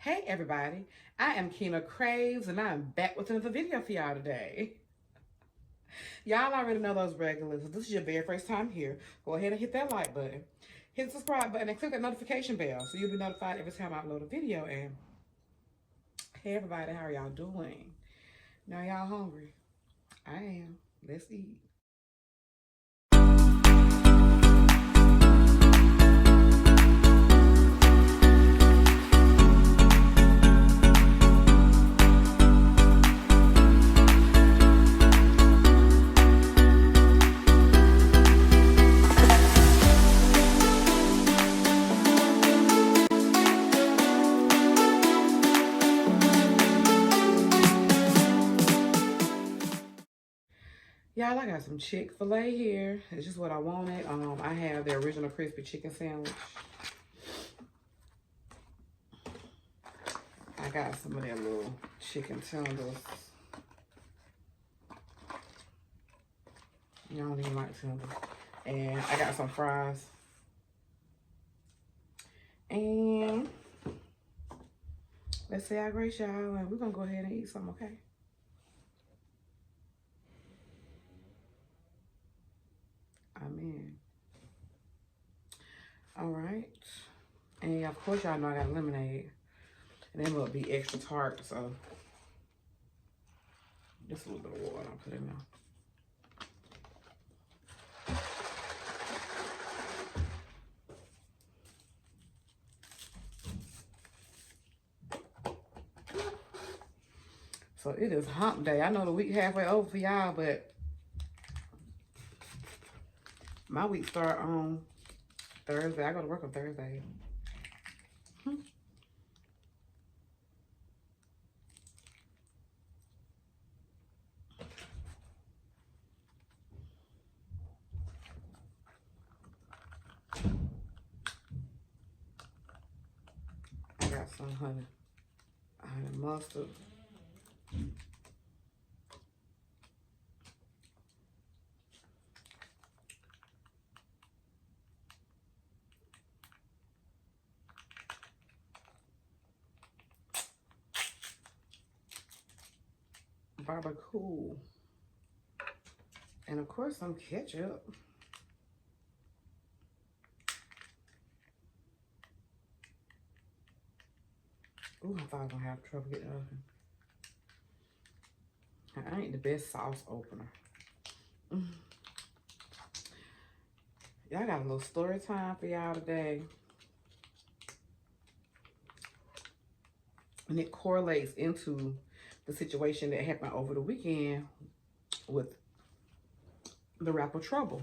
Hey everybody, I am Kina Kraves and I'm back with another video for y'all today. Y'all already know those regulars. If this is your very first time here, go ahead and hit that like button. Hit the subscribe button and click that notification bell so you'll be notified every time I upload a video. And hey everybody, how are y'all doing? Now y'all hungry? I am. Let's eat. Y'all, I got some Chick-Fil-A here. It's just what I wanted. I have the original crispy chicken sandwich. I got some of that little chicken tenders. Y'all don't even like tenders. And I got some fries. And let's say I grace y'all, and we're gonna go ahead and eat some, okay? Amen. All right. And of course, y'all know I got lemonade. And then will be extra tart, so just a little bit of water I'll put in there. So it is hump day. I know the week halfway over for y'all, but my week start on Thursday. I go to work on Thursday. I got some honey mustard. Barbecue. And of course some ketchup. Ooh, I thought I was gonna have trouble getting it open. I ain't the best sauce opener. Y'all got a little story time for y'all today. And it correlates into the situation that happened over the weekend with the rapper Trouble.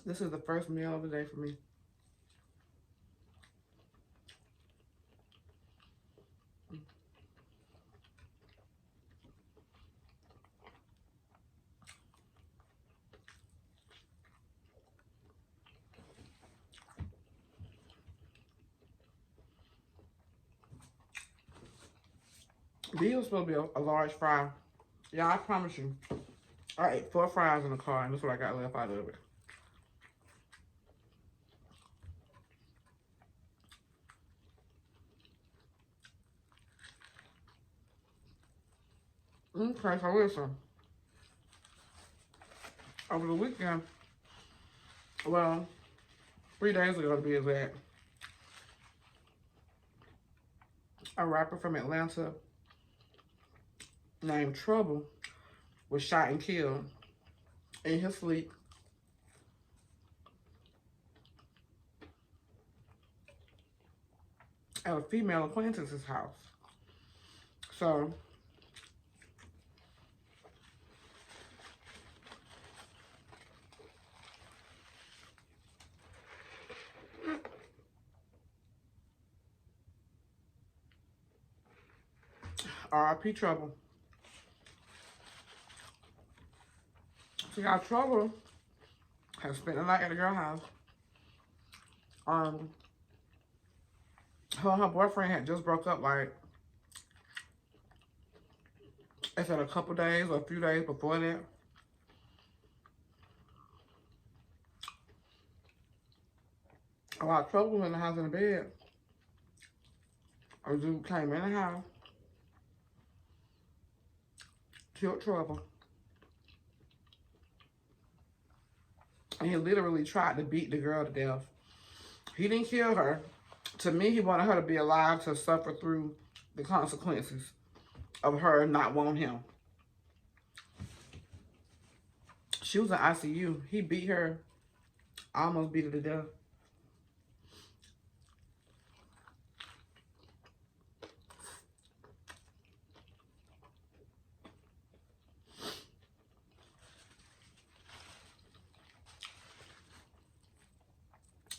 This is the first meal of the day for me. These were supposed to be a large fry. Yeah, I promise you. I ate 4 fries in the car, and that's what I got left out of it. Okay, so listen. Over the weekend, well, 3 days ago to be exact, a rapper from Atlanta named Trouble was shot and killed in his sleep at a female acquaintance's house. So, R.I.P. Trouble. See how Trouble has spent the night at the girl house. Her and her boyfriend had just broke up, like, I said a couple days or a few days before that. While Trouble was in the house in the bed, a dude came in the house, killed Trouble, and he literally tried to beat the girl to death. He didn't kill her. To me, he wanted her to be alive to suffer through the consequences of her not wanting him. She was in ICU. He beat her, almost beat her to death.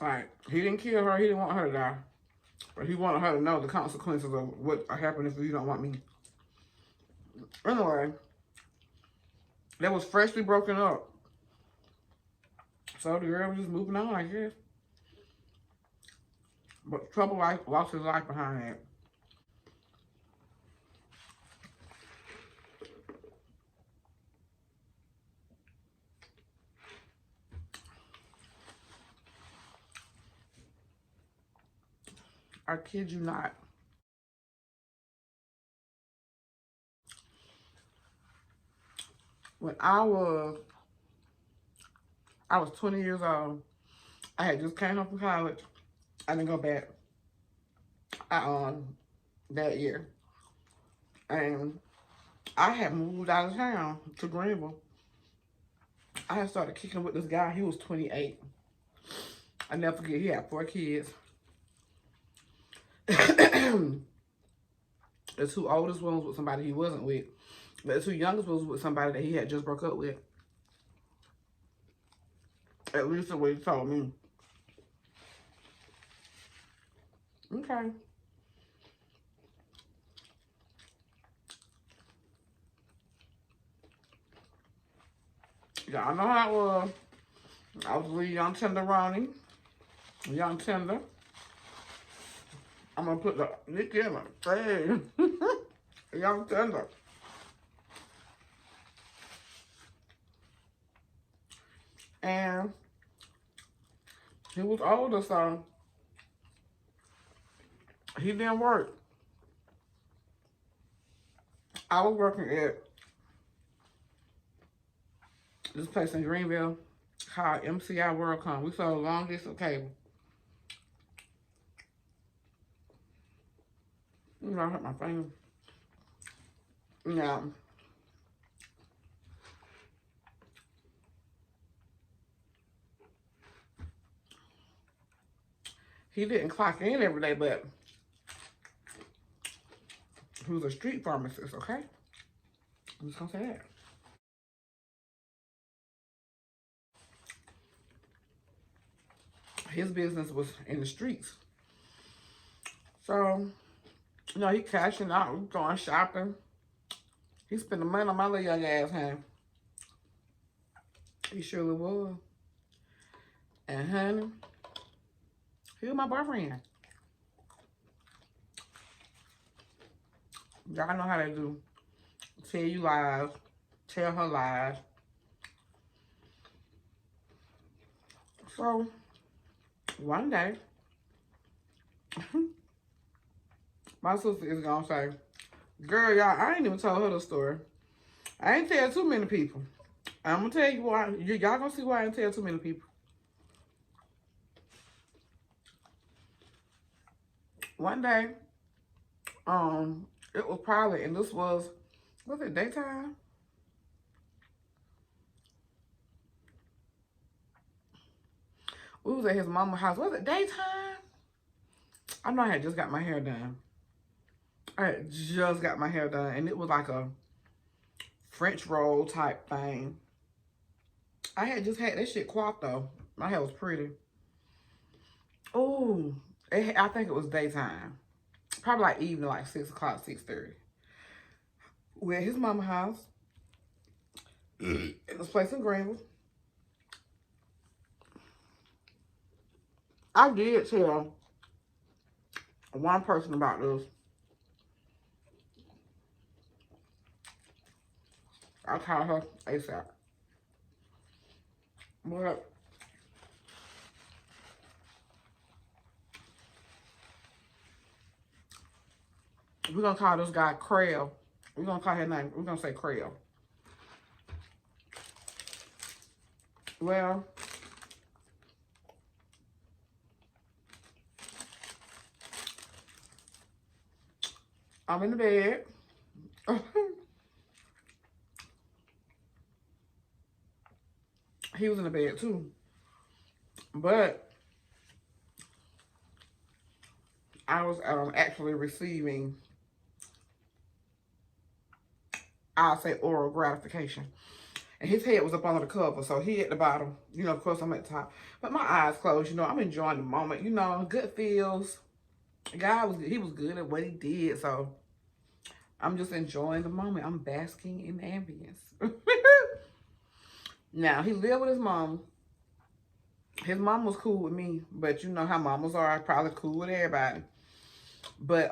Like, he didn't kill her. He didn't want her to die. But he wanted her to know the consequences of what happened if you don't want me. Anyway, that was freshly broken up. So the girl was just moving on, I guess. But Trouble lost his life behind that. I kid you not. When I was 20 years old. I had just came home from college. I didn't go back that year. And I had moved out of town to Greenville. I had started kicking with this guy. He was 28. I never forget, he had 4 kids. The 2 oldest ones with somebody he wasn't with. The 2 youngest ones with somebody that he had just broke up with. At least that's what he told me. Okay. Y'all know how it was. I was a little young tenderoni. Young tender. I'm gonna put the Nick in it. Hey. Young tender. And he was older, so he didn't work. I was working at this place in Greenville called MCI WorldCom. We sold long distance cable. You know, I hurt my finger. Yeah. He didn't clock in every day, but he was a street pharmacist, okay? I'm just gonna say that. His business was in the streets. So, you know, he cashing out, going shopping. He spending money on my little young ass hand. He surely was. And honey, he was my boyfriend. Y'all know how they do. Tell you lies. Tell her lies. So, one day, my sister is gonna say, girl, y'all, I ain't even told her the story. I ain't tell too many people. I'm gonna tell you why. Y'all gonna see why I ain't tell too many people. One day, it was probably, and this was Was it daytime? We was at his mama's house. Was it daytime? I know I had just got my hair done. I had just got my hair done, and it was like a French roll type thing. I had just had that shit coiffed though. My hair was pretty. Oh, I think it was daytime. Probably like evening, like 6 o'clock, 6:30. We're at his mama's house. In this place in Greenville. I did tell one person about this. I called her ASAP. But we're gonna call this guy Kraves. We're gonna call his name. We're gonna say Kraves. Well, I'm in the bed. He was in the bed too. But I was actually receiving, I'll say, oral gratification. And his head was up under the cover, so he at the bottom. You know, of course, I'm at the top. But my eyes closed, you know, I'm enjoying the moment. You know, good feels. The guy, he was good at what he did, so I'm just enjoying the moment. I'm basking in the ambience. Now, he lived with his mom. His mom was cool with me, but you know how mamas are, probably cool with everybody. But,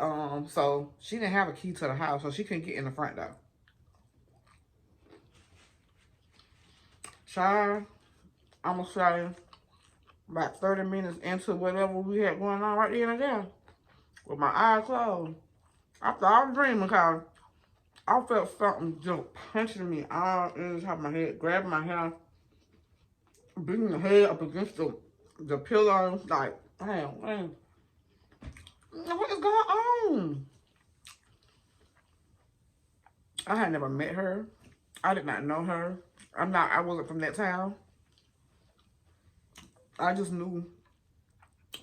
so she didn't have a key to the house, so she couldn't get in the front door. Child, I'm gonna say about 30 minutes into whatever we had going on right there and there, with my eyes closed, I thought I was dreaming because I felt something just punching me all in the top of my head, grabbing my hair, bringing the head up against the pillow, like, damn, man, what is going on? I had never met her. I did not know her. I wasn't from that town. I just knew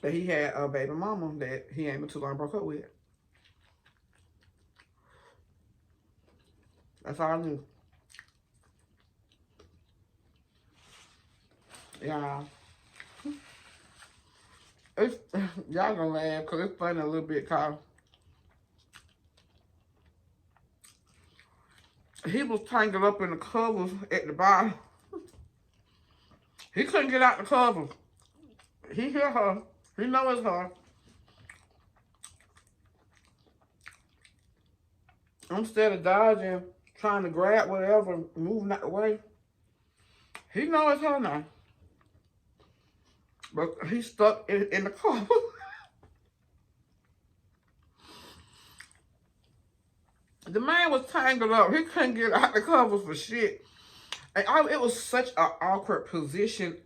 that he had a baby mama that he ain't been too long broke up with. That's all I knew. Yeah. It's, y'all gonna laugh because it's funny a little bit because he was tangled up in the covers at the bottom. He couldn't get out the covers. He hear her. He know it's her. Instead of dodging, trying to grab whatever, moving out the way, he know it's her now. But he's stuck in the cover. The man was tangled up. He couldn't get out the covers for shit. And it was such an awkward position,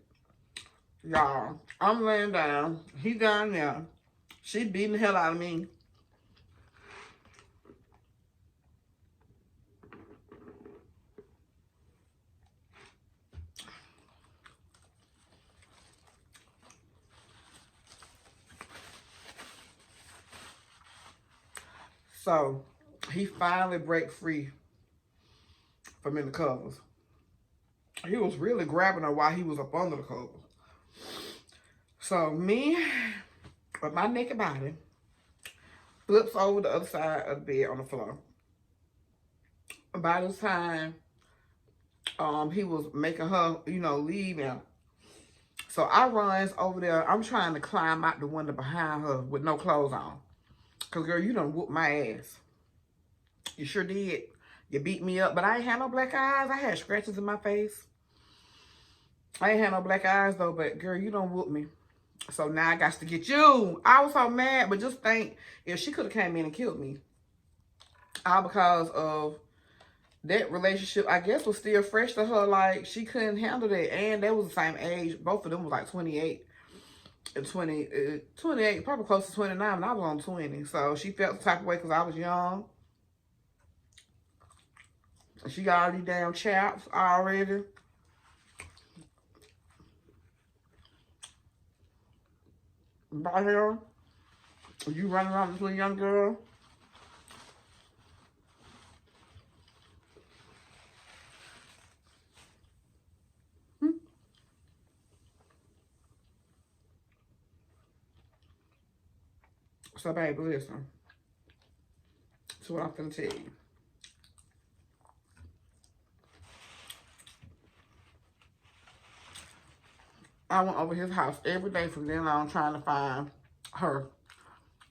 y'all. I'm laying down. He down there. She beating the hell out of me. So, he finally break free from in the covers. He was really grabbing her while he was up under the covers. So, me, with my naked body, flips over the other side of the bed on the floor. By this time, he was making her, you know, leave now. So, I runs over there. I'm trying to climb out the window behind her with no clothes on. Because, girl, you done whooped my ass. You sure did. You beat me up. But I ain't had no black eyes. I had scratches in my face. I ain't had no black eyes, though. But, girl, you done whooped me. So, now I got to get you. I was so mad. But just think, if she could have came in and killed me. All because of that relationship, I guess, was still fresh to her. Like, she couldn't handle that. And they was the same age. Both of them was like 28. 28, probably close to 29, and I was on 20. So she felt the type of way because I was young. She got all these damn chaps already. By here, you running around with a young girl. So, baby, listen to what I'm gonna tell you. I went over his house every day from then on trying to find her.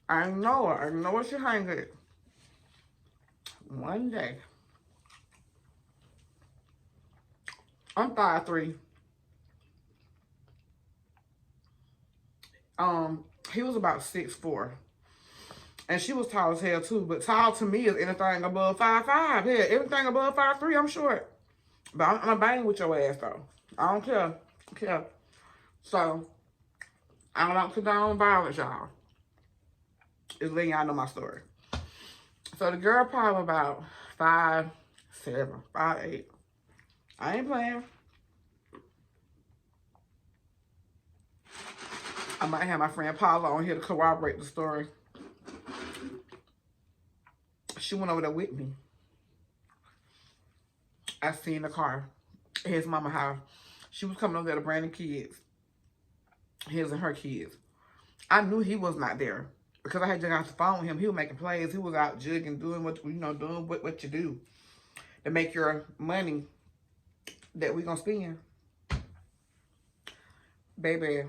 I didn't know her. I didn't know where she hung at. One day, I'm 5'3". He was about 6'4". And she was tall as hell too, but tall to me is anything above 5'5". Yeah, everything above 5'3", I'm short. But I'm gonna bang with your ass though. I don't care. So I don't condone violence, y'all. Just letting y'all know my story. So the girl probably about 5'7", 5'8". I ain't playing. I might have my friend Paula on here to corroborate the story. She went over there with me. I seen the car at his mama's house. She was coming over there to bring the kids. His and her kids. I knew he was not there because I had just got off the phone with him. He was making plays. He was out jigging, doing what doing what you do to make your money that we gonna spend. Baby,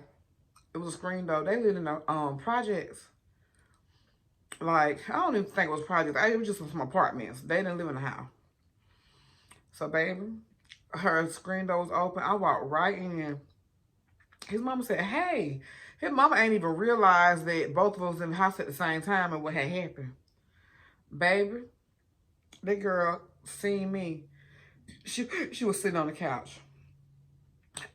it was a screen though. They lived in the projects. Like, I don't even think it was projects. It was just some apartments. They didn't live in the house. So, baby, her screen door was open. I walked right in. His mama said, hey. His mama ain't even realized that both of us was in the house at the same time and what had happened. Baby, that girl seen me. She was sitting on the couch.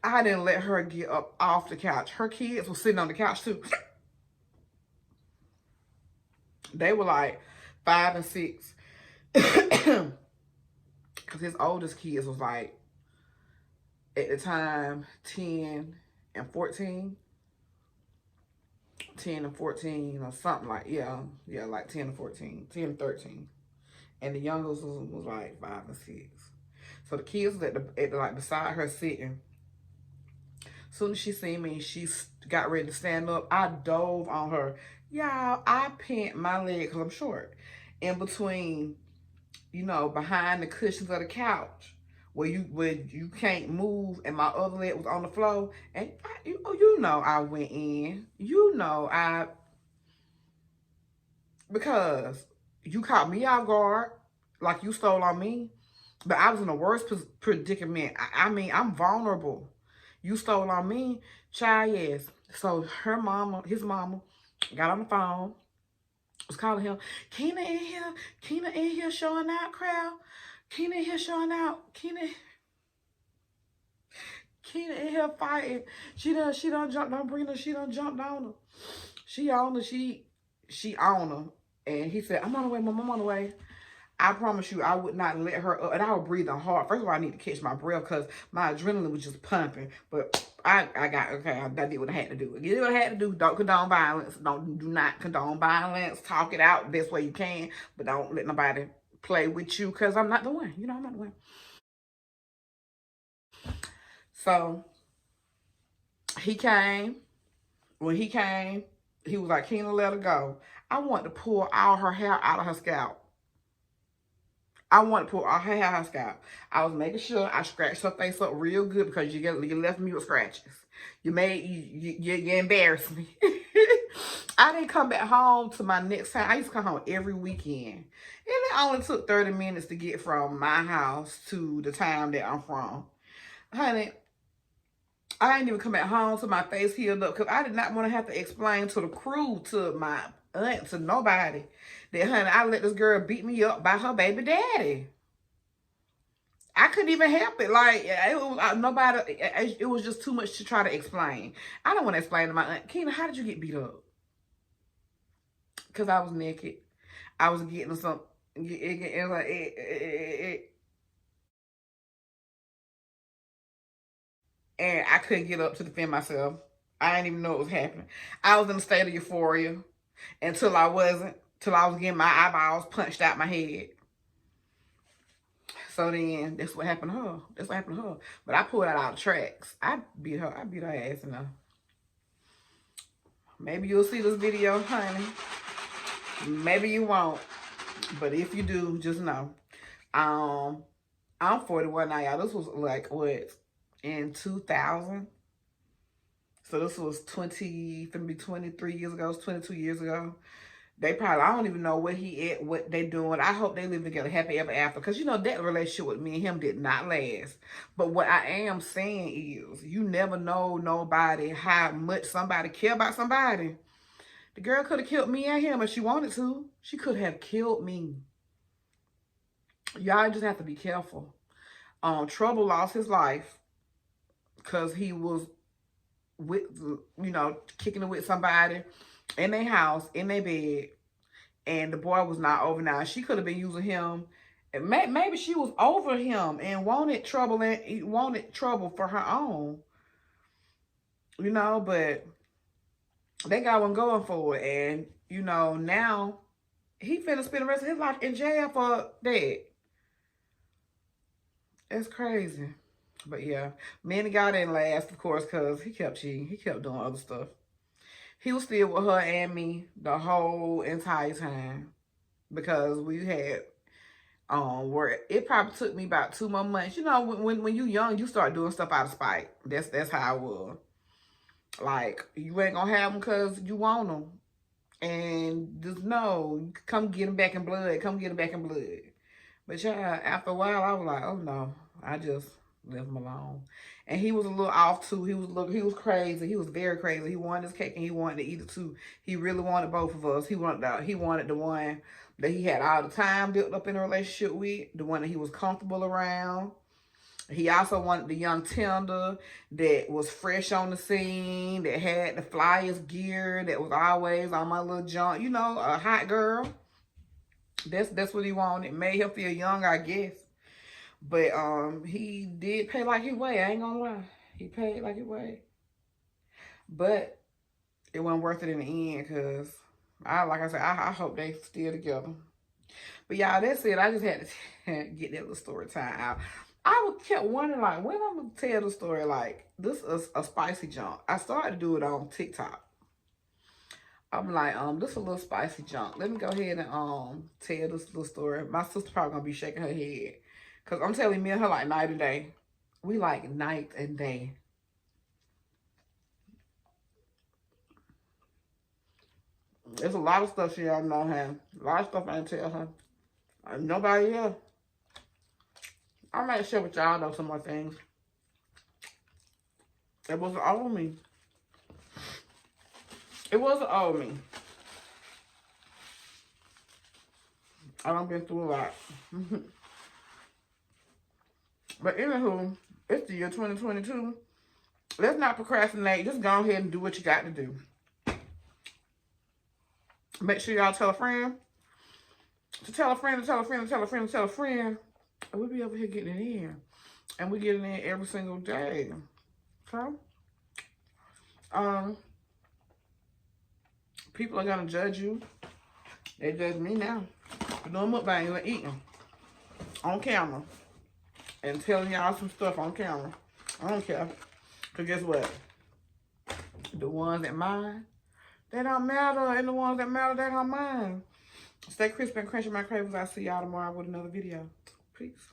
I didn't let her get up off the couch. Her kids were sitting on the couch too. They were like 5 and 6. Because his oldest kids was like, at the time, 10 and 14. 10 and 14 or something like, yeah, like 10 and 14, 10 and 13. And the youngest was like 5 and 6. So the kids was at the like beside her sitting. As soon as she seen me, she got ready to stand up. I dove on her. Y'all, I pinned my leg, because I'm short, in between, behind the cushions of the couch, where you can't move, and my other leg was on the floor. And I went in. Because you caught me off guard, like you stole on me. But I was in a worse predicament. I mean, I'm vulnerable. You stole on me, child, yes. So his mama, got on the phone, was calling him, Kina in here showing out, crowd. Kina in here showing out. Kina in here fighting. She done jumped on Brina. She done jumped on her. She on her. And he said, I'm on the way, Mom, I'm on the way. I promise you, I would not let her up. And I was breathing hard. First of all, I need to catch my breath because my adrenaline was just pumping. But I did what I had to do. I did what I had to do. Don't condone violence. Do not condone violence. Talk it out the best way you can. But don't let nobody play with you because I'm not the one. I'm not the one. So, he came. When he came, he was like, Kina, let her go. I wanted to pull all her hair out of her scalp. I wanted to pull all her hair out of her scalp. I was making sure I scratched her face up real good because you left me with scratches. You embarrassed me. I didn't come back home to my next time. I used to come home every weekend. And it only took 30 minutes to get from my house to the town that I'm from. Honey, I didn't even come back home to my face healed up because I did not want to have to explain to the crew, to my aunt, to nobody that, honey, I let this girl beat me up by her baby daddy. I couldn't even help it. Like, it was just too much to try to explain. I don't want to explain to my aunt, Kina, how did you get beat up? Because I was naked. I was getting some, And I couldn't get up to defend myself. I didn't even know what was happening. I was in a state of euphoria until I wasn't. Till I was getting my eyeballs punched out my head. So then, that's what happened to her. That's what happened to her. But I pulled out all the tracks. I beat her ass in her. Maybe you'll see this video, honey. Maybe you won't. But if you do, just know. I'm 41 now, y'all. This was like, what, in 2000? So this was 23 years ago. It was 22 years ago. They probably, I don't even know where he at, what they doing. I hope they live together happy ever after. Because, you know, that relationship with me and him did not last. But what I am saying is, you never know nobody, how much somebody care about somebody. The girl could have killed me and him if she wanted to. She could have killed me. Y'all just have to be careful. Trouble lost his life because he was with, you know, kicking it with somebody in their house, in their bed, and the boy was not over now. She could have been using him. And maybe she was over him and wanted trouble for her own. You know, but they got one going for it. And, you know, now he finna spend the rest of his life in jail for that. It's crazy. But yeah, me and the guy didn't last, of course, because he kept cheating. He kept doing other stuff. He was still with her and me the whole entire time. Because we had, where it probably took me about 2 more months. You know, when you young, you start doing stuff out of spite. That's how I was. Like, you ain't gonna have them because you want them. And just no, come get him back in blood. Come get him back in blood. But yeah, after a while, I was like, oh no, I just left him alone. And he was a little off too. He was crazy. He was very crazy. He wanted his cake and he wanted to eat it too. He really wanted both of us. He wanted the one that he had all the time built up in a relationship with, the one that he was comfortable around. He also wanted the young tender that was fresh on the scene, that had the flyest gear, that was always on my little junk, you know, a hot girl. That's what he wanted. Made him feel young, I guess. But he did pay like he weighed. I ain't gonna lie. He paid like he weighed. But it wasn't worth it in the end because, like I said, I hope they still together. But y'all, that's it. I just had to get that little story time out. I kept wondering, like, when I'm going to tell the story, like, this is a spicy junk. I started to do it on TikTok. I'm like, this is a little spicy junk. Let me go ahead and tell this little story. My sister probably going to be shaking her head. Because I'm telling me and her like night and day. We like night and day. There's a lot of stuff she don't know, her. A lot of stuff I didn't tell her. Nobody else. I might share with y'all though some more things. It wasn't all me. It wasn't all me. I done been through a lot. But anywho, it's the year 2022. Let's not procrastinate. Just go ahead and do what you got to do. Make sure y'all tell a friend. To tell a friend, to tell a friend, to tell a friend, to tell a friend. And we'll be over here getting it in. And we get it in every single day. So, people are gonna judge you. They judge me now for doing mukbang and eating on camera and telling y'all some stuff on camera. I don't care. Cause guess what? The ones that mind, they don't matter, and the ones that matter, they don't mind. Stay crispy and crunchy, my Kravers. I'll see y'all tomorrow with another video. Peace.